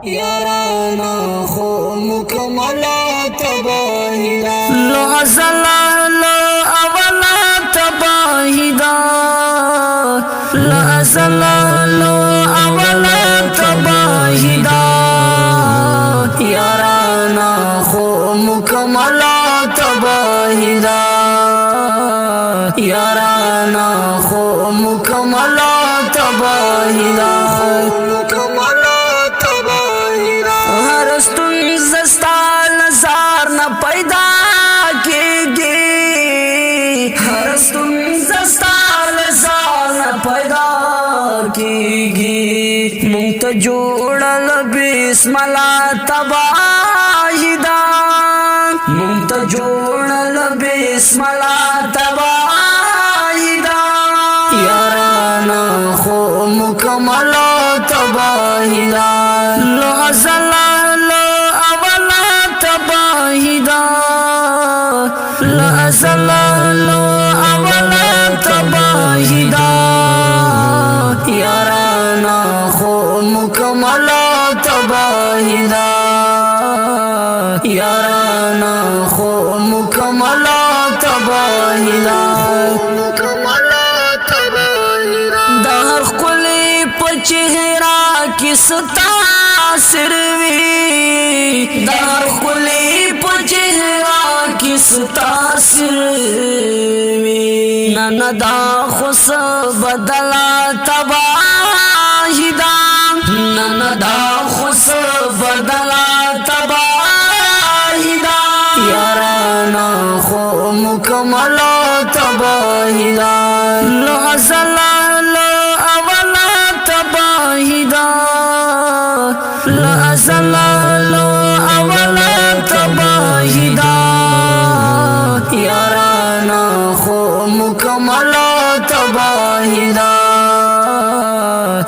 یارانا خو مکملا تباہی دا لو ازلال اولا تباہی دا لو ازلال اولا تباہی دا یارانا خو مکملا تباہی دا یارانا خو مکملا تباہی دا پیدا کیگی ہر ستونزستال زال پیدا کیگی منت جوڑل بسم اللہ تباہی دا منت جوڑل بسم اللہ تباہی دا یارانا خو مکملا تباہی دا لو ازلال اولا تباہی دا لو ازلال اولا تباہی دا یارانا خو مکملا تباہی دا یارانا خو مکملا تباہی دا دہر قلی پچہرا کس تاثر وی دہر قلی پچہرا کس تاثر وی نندا خس بدلا تباہی دا نندا خس بدلا تباہی دا یارانا خو مکملا تباہی دا لو ازلال اولا تباہی دا لو ازلال اولا تباہی دا یارانا خو مکملا تباہی دا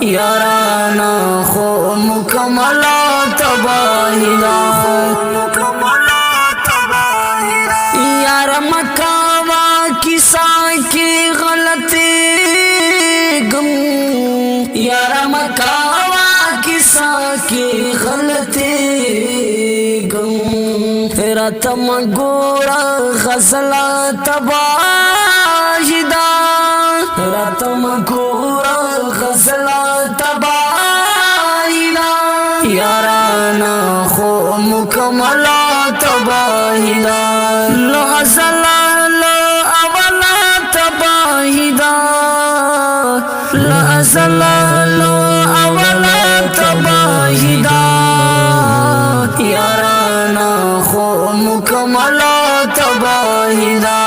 یارانا خو مکملا تباہی دا یار مکاوا کسا کی غلطی گم یار مکاوا کسا کی غلطی گم رتم گورا غزلا تباہی دا رتم گورا غزلا تباہی دا یارانا خو مکملا تباہی دا لو ازلال اولا تباہی دا لو ازلال اولا تباہی دا یارانا خو مکملا تباہی دا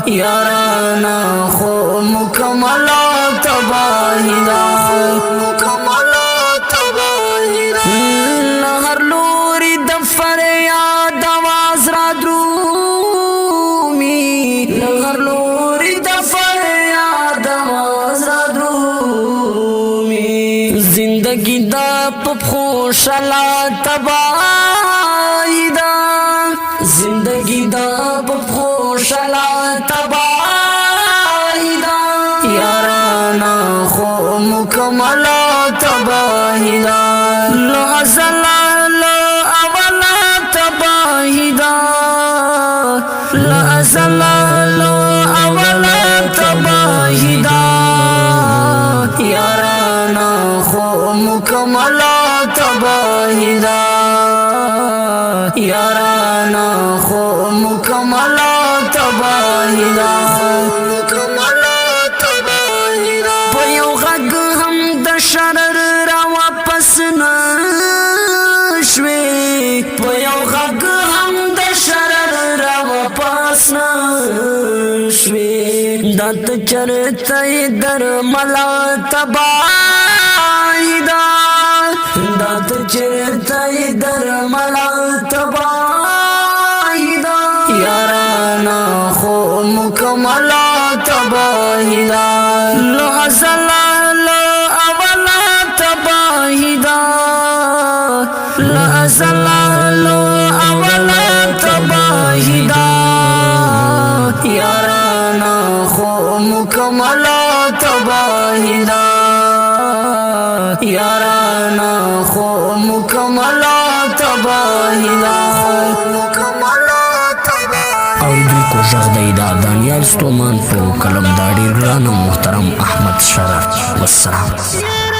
یارانا خو مکملا تباہی دا ہر لوری دفر یاد آواز را درومی ہر لوری دفر یاد آواز را درومی زندگی دا پخوشلا تباہی دا زندگی دا پخوشلا تباہی دا یارانا خو مکملا تباہی دا لو ازلال اولا تباہی دا لو ازلال اولا تباہی دا یارانا خو مکملا تباہی دا یارانا خو مکملا تباہی دا پیو غگ ہم دشرر را واپس نشوی پیو غگ ہم دشرر را واپس نشوی دت چرتای در ملا تباہی دا دت چرتای در ملا تباہی دا یارانا خو مکملا تباہی دا لو ازلال اولا تباہی دا لو ازلال اولا تباہی دا یارانا خو مکملا تباہی دا یارانا خو مکملا تباہی دا اور دوی کو ژغ دی دا دانیال ستومان په قلم دا ډېر ګران او محترم احمد شرف. والسلام.